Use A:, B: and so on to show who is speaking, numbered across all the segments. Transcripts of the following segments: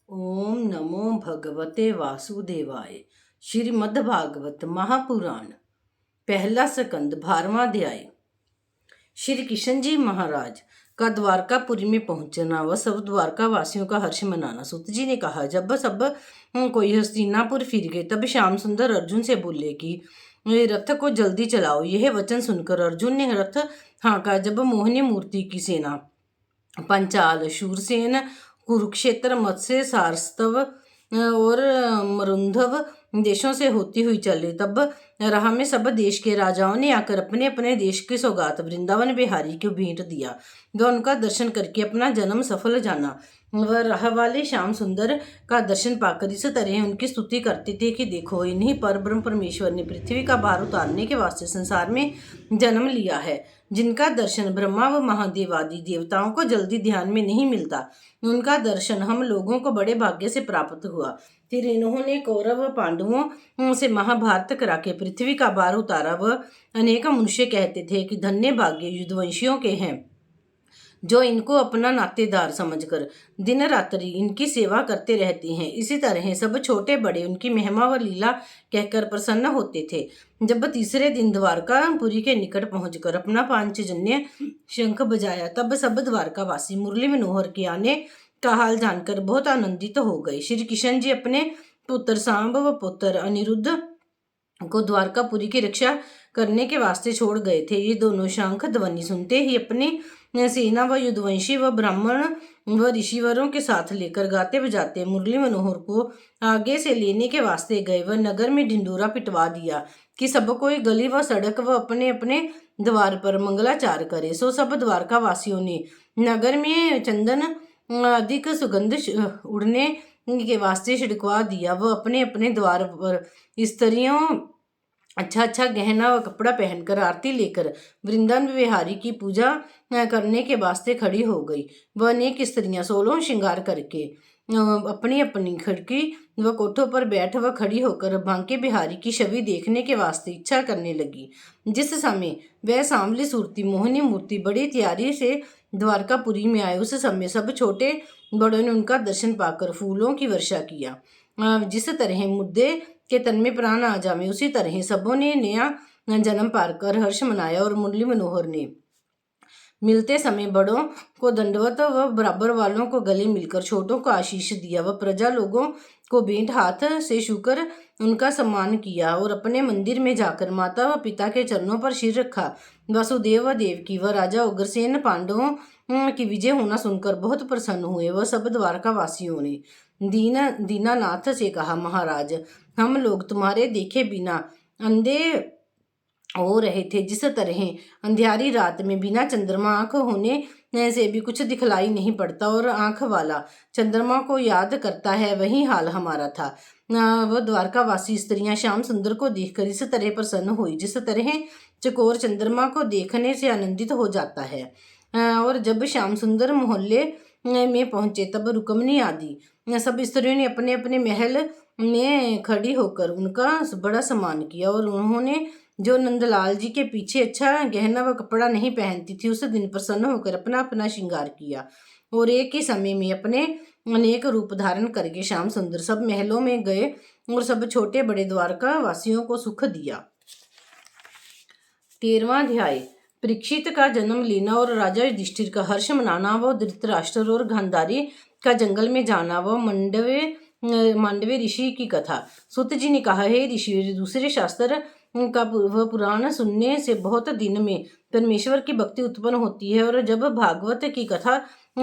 A: ओम नमो भगवते वासुदेवाय। श्रीमद्भागवत महापुराण पहला स्कंद 12वां अध्याय। श्री किशन जी महाराज का द्वारकापुरी में पहुंचना व सब द्वारका वासियों का हर्ष मनाना। सूत जी ने कहा, जब सब कोई हस्तिनापुर फिर गए तब श्याम सुंदर अर्जुन से बोले कि रथ को जल्दी चलाओ। यह वचन सुनकर अर्जुन ने रथ हाँका। जब मोहिनी मूर्ति की सेना पंचाल, शूरसेन, कुरुक्षेत्र, मत्स्य, सारस्तव और मरुंधव देशों से होती हुई चली, तब राह में सब देश के राजाओं ने आकर अपने अपने देश की सौगात वृंदावन बिहारी को भेंट दिया। वह उनका दर्शन करके अपना जन्म सफल जाना। वह राह वाले श्याम सुंदर का दर्शन पाकर इस तरह उनकी स्तुति करते थे कि देखो, इन्हीं पर ब्रह्म परमेश्वर ने पृथ्वी का भार उतारने के वास्ते संसार में जन्म लिया है। जिनका दर्शन ब्रह्मा व महादेव आदि देवताओं को जल्दी ध्यान में नहीं मिलता, उनका दर्शन हम लोगों को बड़े भाग्य से प्राप्त हुआ। फिर इन्होंने कौरव व पांडवों से महाभारत करा के पृथ्वी का भार उतारा। वह अनेक मनुष्य कहते थे कि धन्य भाग्य युद्धवंशियों के हैं, जो इनको अपना नातेदार समझकर दिन रात्रि इनकी सेवा करते रहते हैं। इसी तरह सब छोटे बड़े उनकी महिमा व लीला कहकर प्रसन्न होते थे। जब तीसरे दिन द्वारकापुरी के निकट पहुंचकर अपना पांचजन्य शंख बजाया, तब सब द्वारकावासी मुरली मनोहर के आने का हाल जानकर बहुत आनंदित हो गए। श्री किशन जी अपने पुत्र सांब व पुत्र अनिरुद्ध को द्वारकापुरी की रक्षा करने के वास्ते छोड़ गए थे। ये दोनों शंख ध्वनि सुनते ही अपनी सेना व युद्धवंशी व ब्राह्मण व ऋषिवरों के साथ लेकर गाते बजाते मुरली मनोहर को आगे से लेने के वास्ते गए। वह नगर में ढिंडोरा पिटवा दिया कि सब कोई गली व सड़क व अपने अपने द्वार पर मंगलाचार करे। सो सब द्वारका वासियों ने नगर में चंदन अधिक सुगंध उड़ने के वास्ते छिड़कवा दिया। वह अपने अपने द्वार पर स्त्रियों अच्छा गहना व कपड़ा पहनकर आरती लेकर वृंदावन बिहारी की पूजा करने के वास्ते खड़ी हो गई। वह अनेक स्त्रियां 16 श्रृंगार करके अपनी अपनी खिड़की व कोठों पर बैठ व खड़ी होकर बांके बिहारी की छवि देखने के वास्ते इच्छा करने लगी। जिस समय वह सांवली सूरती मोहिनी मूर्ति बड़ी तैयारी से द्वारकापुरी में आए, उस समय सब छोटे बड़ों ने उनका दर्शन पाकर फूलों की वर्षा किया। जिस तरह मुद्दे के तन में प्राण आ जावे, उसी तरह सबों ने नया जन्म पाकर हर्ष मनाया। और मुरली मनोहर ने मिलते समय बड़ों को दंडवत व बराबर वालों को गले मिलकर छोटों को आशीष दिया। व प्रजा लोगों को भेंट हाथ से छूकर उनका सम्मान किया और अपने मंदिर में जाकर माता व पिता के चरणों पर सिर रखा। वसुदेव व देवकी व राजा उग्रसेन पांडवों की विजय होना सुनकर बहुत प्रसन्न हुए। वह सब द्वारका वासियों ने दीनानाथ से कहा, महाराज, हम लोग तुम्हारे देखे बिना अंधे हो रहे थे। जिस तरह अंधियारी रात में बिना चंद्रमा आंख होने से भी कुछ दिखलाई नहीं पड़ता और आंख वाला चंद्रमा को याद करता है, वही हाल हमारा था। वह द्वारकावासी स्त्रियां श्याम सुंदर को देखकर इस तरह प्रसन्न हुई, जिस तरह चकोर चंद्रमा को देखने से आनंदित हो जाता है। और जब श्याम सुंदर मोहल्ले में पहुंचे, तब रुक्मिणी आदि सब स्त्रियों ने अपने अपने महल में खड़ी होकर उनका बड़ा सम्मान किया। और उन्होंने जो नंदलाल जी के पीछे अच्छा गहना व कपड़ा नहीं पहनती थी, उस दिन प्रसन्न होकर अपना अपना श्रृंगार किया। और एक ही समय में अपने अनेक रूप धारण करके श्याम सुंदर सब महलों में गए और सब छोटे बड़े द्वारका वासियों को सुख दिया। 13वां अध्याय। परीक्षित का जन्म लेना और राजा युधिष्ठिर का हर्ष मनाना व धृतराष्ट्र और गांधारी का जंगल में जाना व मांडवे ऋषि की कथा। सूत जी ने कहा, हे ऋषि, दूसरे शास्त्र का वह पुराण सुनने से बहुत दिन में परमेश्वर की भक्ति उत्पन्न होती है। और जब भागवत की कथा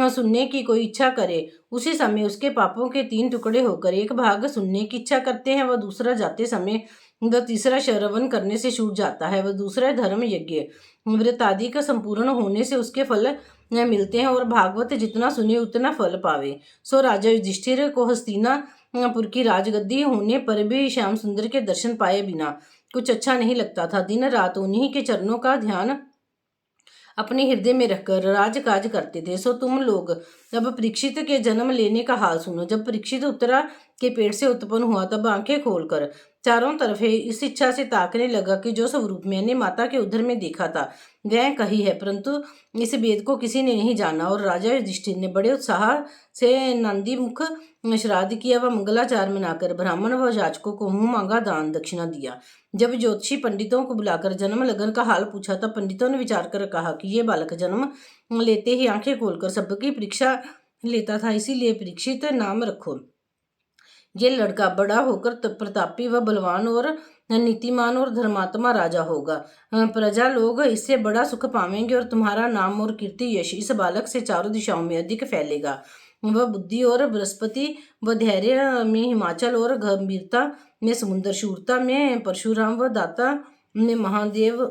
A: सुनने की कोई इच्छा करे, उसी समय उसके पापों के 3 टुकड़े होकर एक भाग सुनने की इच्छा करते हैं, वह दूसरा जाते समय, वह तीसरा श्रवण करने से छूट जाता है, वह दूसरा धर्म यज्ञ व्रत आदि का संपूर्ण होने से उसके फल मिलते हैं। और भागवत जितना सुने उतना फल पावे। सो राजा युधिष्ठिर को हस्तिनापुर की राजगद्दी होने पर भी श्याम सुंदर के दर्शन पाए बिना कुछ अच्छा नहीं लगता था। दिन रात उन्हीं के चरणों का ध्यान अपने हृदय में रखकर राजकाज करते थे। सो तुम लोग अब परीक्षित के जन्म लेने का हाल सुनो। जब परीक्षित उत्तरा के पेट से उत्पन्न हुआ, तब आंखें खोलकर चारों तरफ इस इच्छा से ताकने लगा कि जो स्वरूप मैंने माता के उदर में देखा था वह कही है, परंतु इस भेद को किसी ने नहीं जाना। और राजा युधिष्ठिर ने बड़े उत्साह से नंदी मुख श्राद्ध किया व मंगलाचार मनाकर ब्राह्मण व याचकों को मुंह मांगा दान दक्षिणा दिया। जब ज्योतिषी पंडितों को बुलाकर जन्म लगन का हाल पूछा तब पंडितों ने विचार कर कहा कि ये बालक जन्म लेते ही आंखें खोलकर सबकी परीक्षा लेता था, इसीलिए परीक्षित नाम रखो। ये लड़का बड़ा होकर प्रतापी व बलवान और नीतिमान और धर्मात्मा राजा होगा। प्रजा लोग इससे बड़ा सुख पावेंगे और तुम्हारा नाम और कीर्ति यश इस बालक से चारों दिशाओं में अधिक फैलेगा। वह बुद्धि और बृहस्पति व धैर्य में हिमाचल और गंभीरता में समुद्र, शूरता में परशुराम व दाता में महादेव,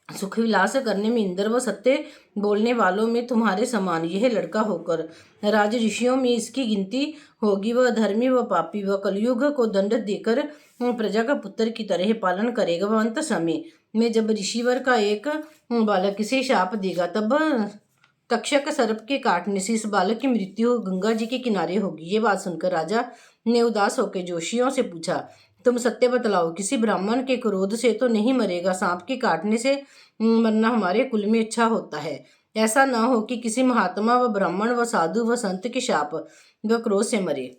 A: सुख विलास करने में इंद्र व सत्य बोलने वालों में तुम्हारे समान यह लड़का होकर राज ऋषियों में इसकी गिनती होगी। वह धर्मी व पापी व कलयुग को दंड देकर प्रजा का पुत्र की तरह पालन करेगा। वह अंत समय में जब ऋषिवर का एक बालक इसे शाप देगा तब तक्षक सर्प के काटने से इस बालक की मृत्यु गंगा जी के किनारे होगी। ये बात सुनकर राजा ने उदास होकर जोशियों से पूछा, तुम सत्य बतलाओ, किसी ब्राह्मण के क्रोध से तो नहीं मरेगा? सांप के काटने से मरना हमारे कुल में अच्छा होता है। ऐसा ना हो कि किसी महात्मा व ब्राह्मण व साधु व संत के शाप व क्रोध से मरे।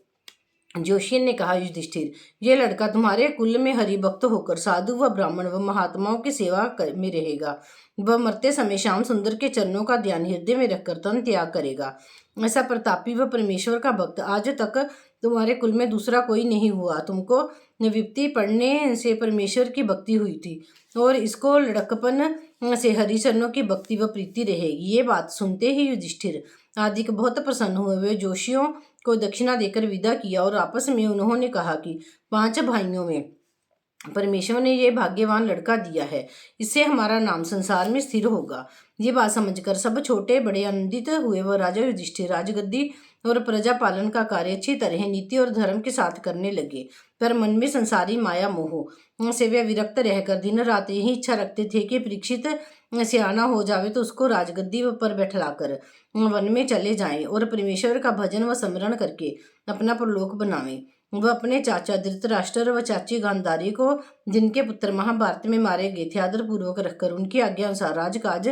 A: जोशी ने कहा, युधिष्ठिर, यह लड़का तुम्हारे कुल में हरिभक्त होकर साधु व ब्राह्मण व महात्माओं की सेवा में रहेगा। वह मरते समय श्याम सुंदर के चरणों का ध्यान हृदय में रखकर तन त्याग करेगा। ऐसा प्रतापी व परमेश्वर का भक्त आज तक तुम्हारे कुल में दूसरा कोई नहीं हुआ। तुमको विपत्ति पड़ने से परमेश्वर की भक्ति हुई थी और इसको लड़कपन से हरिचरणों की भक्ति व प्रीति रहेगी। ये बात सुनते ही युधिष्ठिर आदि बहुत प्रसन्न हुए। वे जोशियों को दक्षिणा देकर विदा किया और आपस में उन्होंने कहा कि 5 भाइयों में परमेश्वर ने ये भाग्यवान लड़का दिया है, इससे हमारा नाम संसार में स्थिर होगा। ये बात समझकर सब छोटे बड़े आनंदित हुए। वह राजा युधिष्ठिर राजगद्दी और प्रजा पालन का कार्य अच्छी तरह नीति और धर्म के साथ करने लगे, पर मन में संसारी माया मोह से वे विरक्त रहकर दिन रात यही इच्छा रखते थे कि परीक्षित सियाना हो जावे तो उसको राजगद्दी पर बैठलाकर वन में चले जाएं और परमेश्वर का भजन व स्मरण करके अपना परलोक बनावें। वह अपने चाचा धृतराष्ट्र व चाची गांधारी को, जिनके पुत्र महाभारत में मारे गए थे, आदरपूर्वक रखकर उनकी आज्ञा अनुसार राजकाज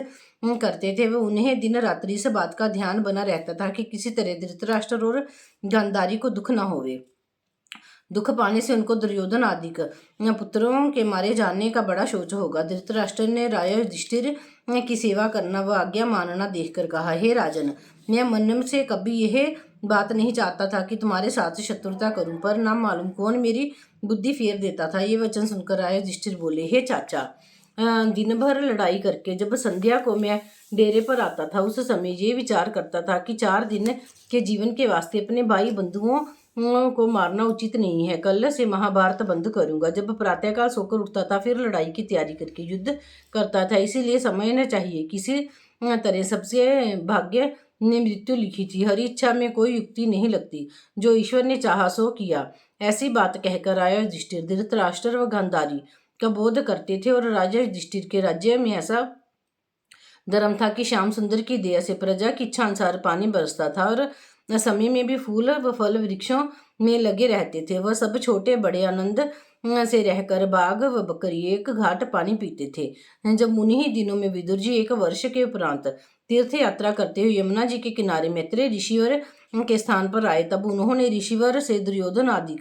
A: करते थे। वह उन्हें दिन रात्रि इस बात का ध्यान बना रहता था कि किसी तरह धृतराष्ट्र और गांधारी को दुख न होवे। दुख पाने से उनको दुर्योधन आदि पुत्रों के मारे जाने का बड़ा शोच होगा। धृतराष्ट्र ने राजा युधिष्ठिर की सेवा करना व आज्ञा मानना देखकर कहा, हे राजन, मैं मन से कभी यह बात नहीं चाहता था कि तुम्हारे साथ शत्रुता करूं, पर ना मालूम कौन मेरी बुद्धि फेर देता था। ये वचन सुनकर राजा युधिष्ठिर बोले, हे चाचा, दिन भर लड़ाई करके जब संध्या को मैं डेरे पर आता था उस समय ये विचार करता था कि 4 दिन के जीवन के वास्ते अपने भाई बंधुओं को मारना उचित नहीं है। कल से महाभारत बंद करूंगा। जब प्रातःकाल सोकर उठता था फिर लड़ाई की तैयारी करके युद्ध करता था, इसीलिए समय न चाहिए। किसी तरह सबसे भाग्य ने मृत्यु लिखी थी। हरी इच्छा में कोई युक्ति नहीं लगती, जो ईश्वर ने चाहा सो किया। ऐसी बात कहकर आया युधिष्ठिर धृतराष्ट्र व गांधारी का बोध करते थे और राजा युधिष्ठिर के राज्य में ऐसा धर्म था कि श्याम सुंदर की दया से प्रजा की इच्छा अनुसार पानी बरसता था और समय में भी फूल व फल वृक्षों में लगे रहते थे। वह सब छोटे बड़े आनंद से रहकर बाघ व बकरी एक घाट पानी पीते थे। जब उन्हीं दिनों में विदुर जी 1 वर्ष के उपरांत तीर्थ यात्रा करते हुए यमुना जी के किनारे मैत्रेय ऋषिवर के स्थान पर आए, तब उन्होंने ऋषिवर से दुर्योधन आदि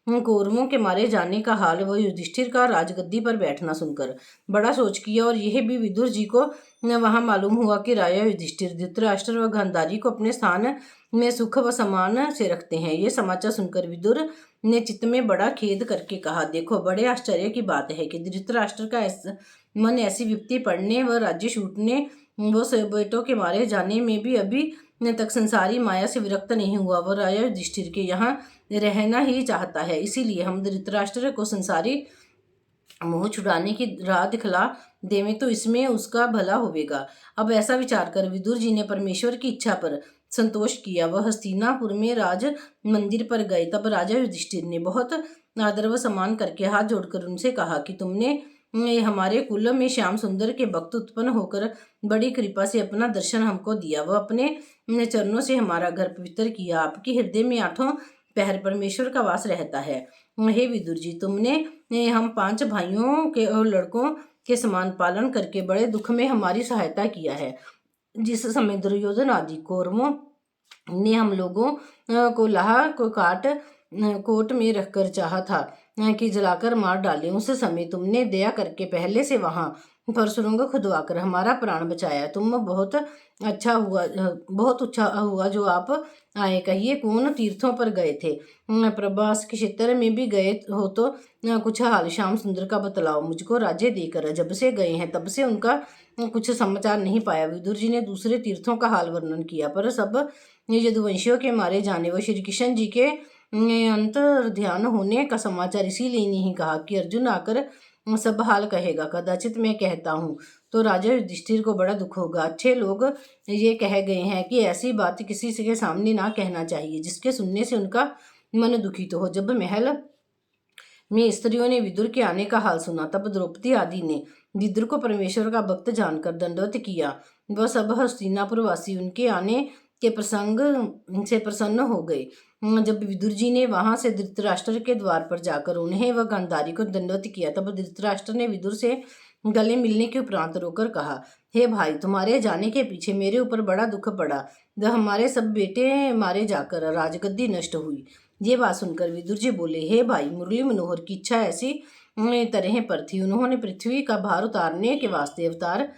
A: कौरवों के मारे जाने का हाल व युधिष्ठिर का राजगद्दी पर बैठना सुनकर बड़ा सोच किया। और यह भी विदुर जी को वहां मालूम हुआ कि राजा युधिष्ठिर धृतराष्ट्र व गांधारी को अपने स्थान में सुख व सम्मान से रखते हैं। ये समाचार सुनकर विदुर ने चित्त में बड़ा खेद करके कहा, देखो, बड़े आश्चर्य की बात है कि धृतराष्ट्र का मन ऐसी विपत्ति पड़ने व राज्य छूटने व बेटों के मारे जाने में भी अभी तक संसारी माया से विरक्त नहीं हुआ। वह राजा युधिष्ठिर के यहाँ रहना ही चाहता है, इसीलिए हम धृतराष्ट्र को संसारी मोह छुड़ाने की राह दिखला देवें तो इसमें उसका भला होवेगा। अब ऐसा विचार कर विदुर जी ने परमेश्वर की इच्छा पर संतोष किया। वह हस्तिनापुर में राज मंदिर पर गए। तब राजा युधिष्ठिर ने बहुत आदर व सम्मान करके हाथ जोड़कर उनसे कहा कि तुमने हमारे कुल में श्याम सुंदर के भक्त उत्पन्न होकर बड़ी कृपा से अपना दर्शन हमको दिया। वह अपने चरणों से हमारा घर पवित्र किया। आपके हृदय में 8 पहर परमेश्वर का वास रहता है। हे विदुर जी, तुमने हम 5 भाइयों के और लड़कों के समान पालन करके बड़े दुख में हमारी सहायता किया है। जिस समय दुर्योधन आदि कौरवों ने हम लोगों को लाह को कोट में रखकर चाहा था कि जलाकर मार डालें, उस समय तुमने दया करके पहले से वहां पर सुरंग खुदवाकर हमारा प्राण बचाया। तुम बहुत अच्छा हुआ जो आप आए। कहिए, कौन तीर्थों पर गए थे? प्रभास के क्षेत्र में भी गए हो तो कुछ हाल श्याम सुंदर का बतलाओ। मुझको राज्य देकर जब से गए हैं तब से उनका कुछ समाचार नहीं पाया। विदुर जी ने दूसरे तीर्थों का हाल वर्णन किया, पर सब यदुवंशियों के मारे जाने व श्री कृष्ण जी के अंतर ध्यान होने का समाचार इसीलिए नहीं कहा कि अर्जुन आकर सब हाल कहेगा। कदाचित मैं कहता हूँ तो राजा युधिष्ठिर को बड़ा दुख होगा। अच्छे लोग ये कह गए हैं कि ऐसी बात किसी से के सामने ना कहना चाहिए जिसके सुनने से उनका मन दुखित हो। जब महल में स्त्रियों ने विदुर के आने का हाल सुना तब द्रौपदी आदि ने विदुर को परमेश्वर का भक्त जानकर दंडवत किया। वह सब हस्तिनापुर वासी उनके आने के प्रसंग से प्रसन्न हो गए। जब विदुर जी ने वहां से धृतराष्ट्र के द्वार पर जाकर उन्हें व गांधारी को दंडवत किया तब धृतराष्ट्र ने विदुर से गले मिलने के उपरांत रोकर कहा, हे भाई, तुम्हारे जाने के पीछे मेरे ऊपर बड़ा दुख पड़ा। वह हमारे सब बेटे मारे जाकर राजगद्दी नष्ट हुई। ये बात सुनकर विदुर जी बोले, हे भाई, मुरली मनोहर की इच्छा ऐसी तरह पर थी। उन्होंने पृथ्वी का भार उतारने के वास्ते अवतार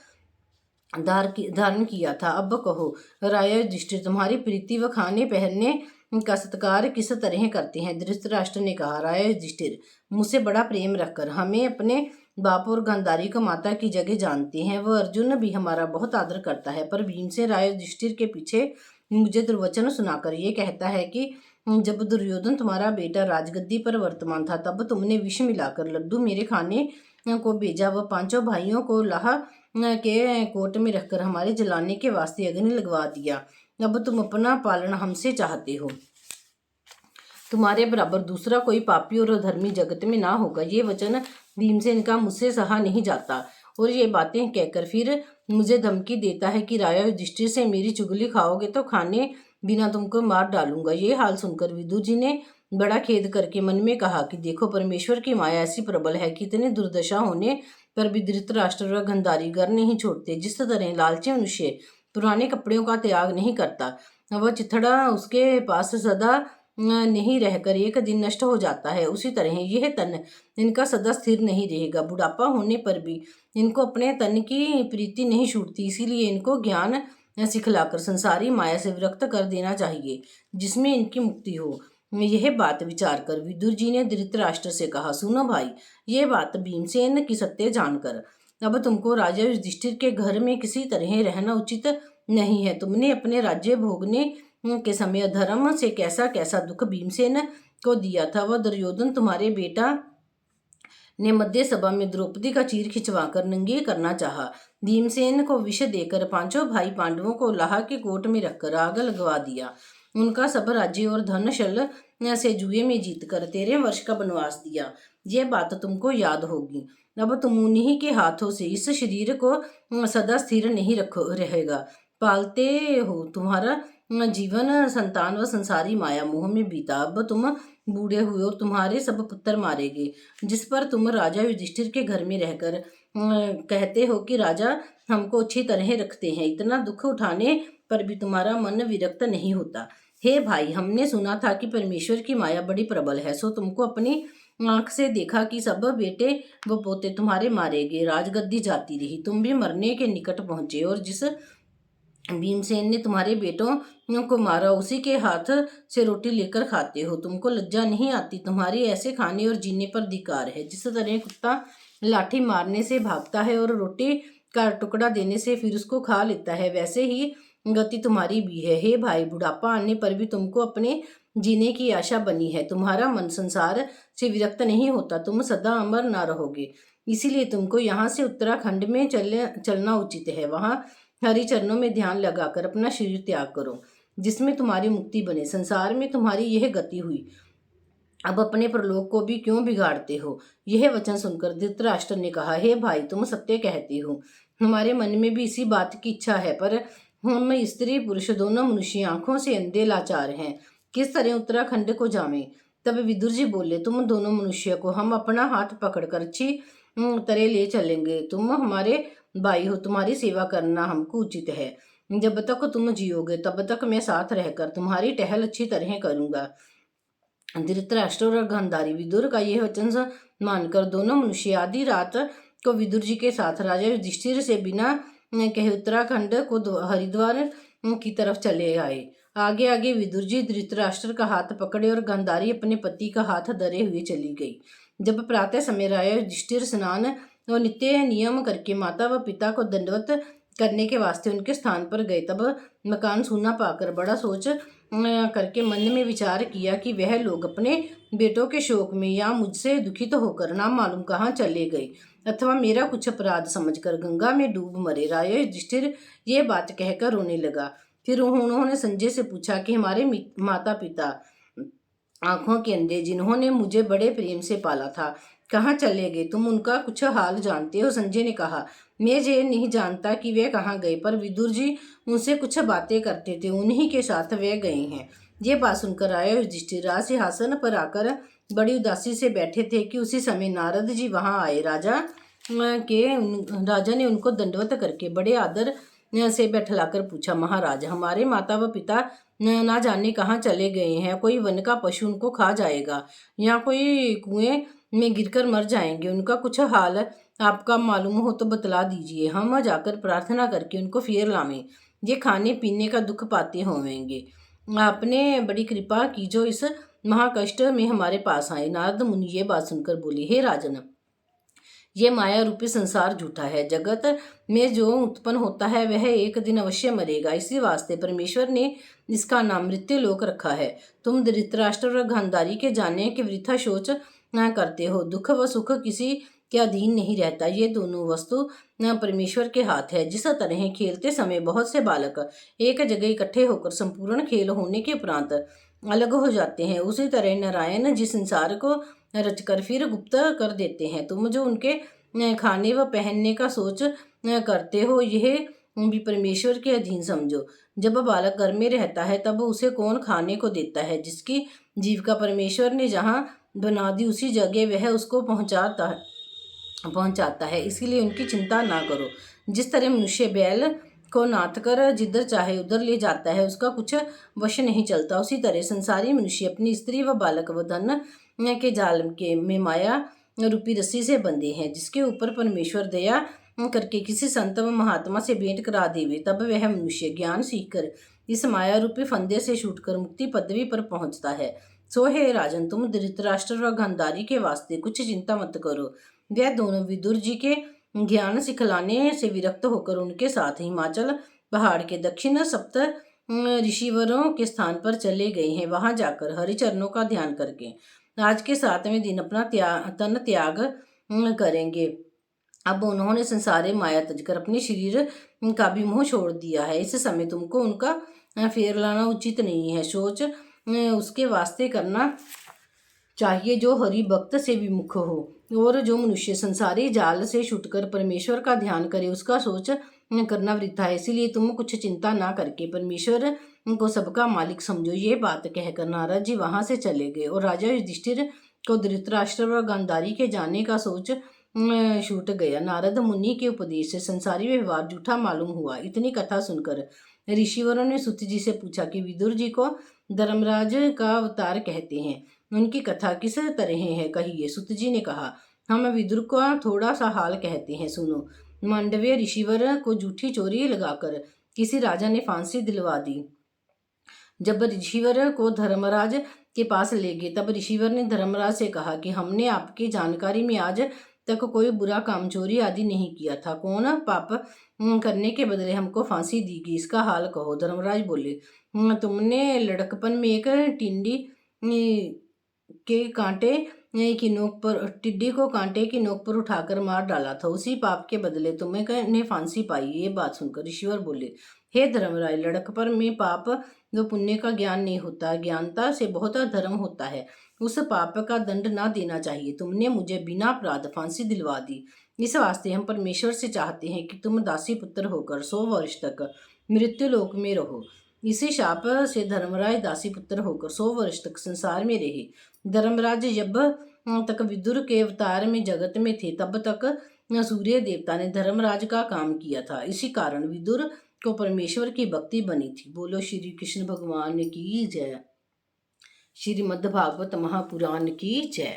A: धारण किया था। अब कहो राजा युधिष्ठिर, तुम्हारी प्रीति व खाने पहनने का सत्कार किस तरह करते हैं? धृतराष्ट्र ने कहा, राजा युधिष्ठिर मुझसे बड़ा प्रेम रखकर हमें अपने बाप और गांधारी को माता की जगह जानते हैं। वह अर्जुन भी हमारा बहुत आदर करता है। पर भीमसेन राजा युधिष्ठिर के पीछे मुझे दुर्वचन सुनाकर ये कहता है कि जब दुर्योधन तुम्हारा बेटा राजगद्दी पर वर्तमान था तब तुमने विष मिलाकर लड्डू मेरे खाने को भेजा व 5 भाइयों को लाह के कोट में रखकर हमारे जलाने के वास्ते अग्नि लगवा दिया। अब तुम अपना पालन हमसे चाहते हो। तुम्हारे बराबर दूसरा कोई पापी और धर्मी जगत में ना होगा। ये वचन भीमसेन का मुझसे सहा नहीं जाता और ये बातें कहकर फिर मुझे धमकी देता है कि राजा युधिष्ठिर से मेरी चुगली खाओगे तो खाने बिना तुमको मार डालूंगा। ये हाल सुनकर विदुर जी ने बड़ा खेद करके मन में कहा कि देखो, परमेश्वर की माया ऐसी प्रबल है कि इतनी दुर्दशा होने पर भी धृतराष्ट्र व गांधारी घर नहीं छोड़ते। जिस तरह लालची मनुष्य पुराने कपड़ों का त्याग नहीं करता, वह चिथड़ा उसके पास सदा नहीं रहकर एक दिन नष्ट हो जाता है, उसी तरह यह तन इनका सदा स्थिर नहीं रहेगा। बुढ़ापा होने पर भी इनको अपने तन की प्रीति नहीं छूटती, इसीलिए इनको ज्ञान सिखलाकर संसारी माया से विरक्त कर देना चाहिए जिसमें इनकी मुक्ति हो। यह बात विचार कर विदुर जी ने धृतराष्ट्र से कहा, सुनो भाई, ये बात भीमसेन की सत्य जानकर अब तुमको राजा युधिष्ठिर के घर में किसी तरह रहना उचित नहीं है। तुमने अपने राज्य भोगने के समय धर्म से कैसा कैसा दुख भीमसेन को दिया था। वह दुर्योधन तुम्हारे बेटा ने मध्य सभा में द्रौपदी का चीर खिंचवाकर नंगी करना चाहा। भीमसेन को विष देकर 5 भाई पांडवों को लाह के कोट में रखकर आग लगवा दिया। उनका सब राज्य और धन शल से जुए में जीतकर 13 वर्ष का वनवास दिया। यह बात तुमको याद होगी। अब तुम उन्हीं के हाथों से इस शरीर को सदा स्थिर नहीं रहेगा। पालते हो तुम्हारा जीवन संतान व संसारी माया मोह में बीता। अब तुम बूढ़े हुए और तुम्हारे सब पुत्र मारे गए, जिस पर तुम राजा युधिष्ठिर के घर में रहकर कहते हो कि राजा हमको अच्छी तरह रखते हैं। इतना दुख उठाने पर भी तुम्हारा मन विरक्त नहीं होता। हे भाई, हमने सुना था कि परमेश्वर की माया बड़ी प्रबल है, सो तुमको अपनी आंख से देखा कि सब बेटे व पोते तुम्हारे मारे गए, राजगद्दी जाती रही, तुम भी मरने के निकट पहुंचे और जिस भीमसेन ने तुम्हारे बेटों को मारा उसी के हाथ से रोटी लेकर खाते हो। तुमको लज्जा नहीं आती? तुम्हारी ऐसे खाने और जीने पर धिक्कार है। जिस तरह कुत्ता लाठी मारने से भागता है और रोटी का टुकड़ा देने से फिर उसको खा लेता है, वैसे ही गति तुम्हारी भी है। हे भाई, बुढ़ापा आने पर भी तुमको अपने जीने की आशा बनी है। तुम्हारा मन संसार से विरक्त नहीं होता, तुम सदा अमर ना रहोगे। इसीलिए तुमको यहाँ से उत्तराखंड में चलना उचित है। वहाँ हरि चरणों में ध्यान लगाकर अपना शरीर त्याग करो, जिसमें तुम्हारी मुक्ति बने। संसार में तुम्हारी यह गति हुई, अब अपने परलोक को भी क्यों बिगाड़ते हो? यह वचन सुनकर धृतराष्ट्र ने कहा, हे भाई, तुम सत्य कहते हो। हमारे मन में भी इसी बात की इच्छा है, पर हम स्त्री पुरुष दोनों मनुष्य आंखों से अंधे लाचार हैं। किस तरह उत्तराखंड को जावें। तब विदुर जी बोले, तुम दोनों मनुष्य को हम अपना हाथ पकड़कर अच्छी तरह ले चलेंगे। तुम हमारे भाई हो, तुम्हारी सेवा करना हमको उचित है। जब तक तुम जियोगे तब तक मैं साथ रहकर तुम्हारी टहल अच्छी तरह करूंगा। धृतराष्ट्र और गांधारी विदुर का यह वचन मानकर दोनों मनुष्य आधी रात को विदुर जी के साथ राजा युधिष्ठिर से बिना कहे उत्तराखंड को हरिद्वार की तरफ चले आए। आगे आगे विदुर जी धृतराष्ट्र का हाथ पकड़े और गांधारी अपने पति का हाथ धरे हुए चली गई। जब प्रातः समय राजा युधिष्ठिर स्नान और नित्य नियम करके माता व पिता को दंडवत करने के वास्ते उनके स्थान पर गए, तब मकान सूना पाकर बड़ा सोच करके मन में विचार किया कि वह लोग अपने बेटों के शोक में या मुझसे दुखित होकर ना मालूम कहाँ चले गए, अथवा मेरा कुछ अपराध समझकर गंगा में डूब मरे। राजा युधिष्ठिर ये बात कहकर रोने लगा। फिर उन्होंने संजय से पूछा कि हमारे माता पिता आंखों के अंधे जिन्होंने मुझे बड़े प्रेम से पाला था, कहाँ चले गए? तुम उनका कुछ हाल जानते हो? संजय ने कहा, मैं ये नहीं जानता कि वे कहाँ गए, पर विदुर जी उनसे कुछ बातें करते थे, उन्हीं के साथ वे गए हैं। ये बात सुनकर राजा युधिष्ठिर सिंहासन पर आकर बड़ी उदासी से बैठे थे कि उसी समय नारद जी वहां आए। राजा ने उनको दंडवत करके बड़े आदर से बैठलाकर पूछा, महाराज, हमारे माता व पिता ना जाने कहाँ चले गए हैं। कोई वन का पशु उनको खा जाएगा या कोई कुएं में गिरकर मर जाएंगे। उनका कुछ हाल आपका मालूम हो तो बतला दीजिए, हम जाकर प्रार्थना करके उनको फिर लावें। ये खाने पीने का दुख पाते होंगे। आपने बड़ी कृपा की जो इस महाकष्ट में हमारे पास आए। नारद मुनि ये बात सुनकर बोले, हे राजन, ये माया रूपी संसार झूठा है। जगत में जो उत्पन्न होता है वह एक दिन अवश्य मरेगा। इसी वास्ते परमेश्वर ने इसका नाम मृत्यु लोक रखा है। तुम धृतराष्ट्र और गांधारी के जाने के वृथा सोच न करते हो। दुख व सुख किसी के अधीन नहीं रहता। ये दोनों वस्तु न परमेश्वर के हाथ है। जिस तरह खेलते समय बहुत से बालक एक जगह इकट्ठे होकर संपूर्ण खेल होने के उपरांत अलग हो जाते हैं, उसी तरह नारायण जिस संसार को रचकर फिर गुप्त कर देते हैं। तुम जो उनके खाने व पहनने का सोच करते हो, यह भी परमेश्वर के अधीन समझो। जब बालक घर में रहता है तब उसे कौन खाने को देता है? जिसकी जीविका परमेश्वर ने जहाँ बना दी उसी जगह वह उसको पहुंचाता है। इसीलिए उनकी चिंता ना करो। जिस तरह मनुष्य बैल को नाथ कर जिधर चाहे उधर ले जाता है, उसका कुछ वश नहीं चलता, उसी तरह संसारी मनुष्य अपनी स्त्री व बालक व धन के जाल में माया रूपी रस्सी से बंधे हैं। जिसके ऊपर परमेश्वर दया करके किसी संत व महात्मा से भेंट करा देवे, तब वह मनुष्य ज्ञान सीखकर इस माया रूपी फंदे से छूटकर मुक्ति पदवी पर पहुंचता है। सो हे राजन, तुम धृतराष्ट्र और गांधारी के वास्ते कुछ चिंता मत करो। वह दोनों विदुर जी के ज्ञान सिखलाने से विरक्त होकर उनके साथ हिमाचल पहाड़ के दक्षिण सप्त ऋषिवरों के स्थान पर चले गए हैं। वहां जाकर हरिचरणों का ध्यान करके आज के 7वें दिन अपना तन त्याग करेंगे। अब उन्होंने संसारी माया तजकर अपने शरीर का भी मोह छोड़ दिया है। इस समय तुमको उनका फेर लाना उचित नहीं है। सोच उसके वास्ते करना चाहिए जो हरि भक्त से विमुख हो, और जो मनुष्य संसारी जाल से छूटकर परमेश्वर का ध्यान करे उसका सोच करना वृथा है। इसीलिए तुम कुछ चिंता ना करके परमेश्वर को सबका मालिक समझो। ये बात कहकर नारद जी वहां से चले गए और राजा युधिष्ठिर को धृतराष्ट्र और गांधारी के जाने का सोच छूट गया। नारद मुनि के उपदेश से संसारी व्यवहार झूठा मालूम हुआ। इतनी कथा सुनकर ऋषिवरों ने सुत जी से पूछा कि विदुर जी को धर्मराज का अवतार कहते हैं, उनकी कथा किस तरह है, कहिए। सुत जी ने कहा, हम विदुर का थोड़ा सा हाल कहते हैं, सुनो। मांडव्य ऋषिवर को झूठी चोरी लगाकर किसी राजा ने फांसी दिलवा दी। जब ऋषिवर को धर्मराज के पास ले गए तब ऋषिवर ने धर्मराज से कहा कि हमने आपकी जानकारी में आज तक कोई बुरा काम, चोरी आदि नहीं किया था। कौन पाप करने के बदले हमको फांसी दी गई, इसका हाल कहो। धर्मराज बोले, तुमने लड़कपन में एक टिंडी के कांटे की नोक पर टिड्डी को कांटे की नोक पर उठाकर मार डाला था, उसी पाप के बदले तुम्हें फांसी पाई। ये बात सुनकर ऋषिवर बोले, हे धर्मराज, लड़कपन में पाप व पुण्य का ज्ञान नहीं होता, ज्ञानता से बहुत धर्म होता है। उस पाप का दंड ना देना चाहिए। तुमने मुझे बिना अपराध फांसी दिलवा दी। इस वास्ते हम परमेश्वर से चाहते हैं कि तुम दासी पुत्र होकर 100 वर्ष तक मृत्यु लोक में रहो। इसी शाप से धर्मराज दासी पुत्र होकर 100 वर्ष तक संसार में रहे। धर्मराज जब तक विदुर के अवतार में जगत में थे तब तक सूर्य देवता ने धर्मराज का काम किया था। इसी कारण विदुर को परमेश्वर की भक्ति बनी थी। बोलो श्री कृष्ण भगवान की जय। श्रीमद् भागवत महापुराण की जय।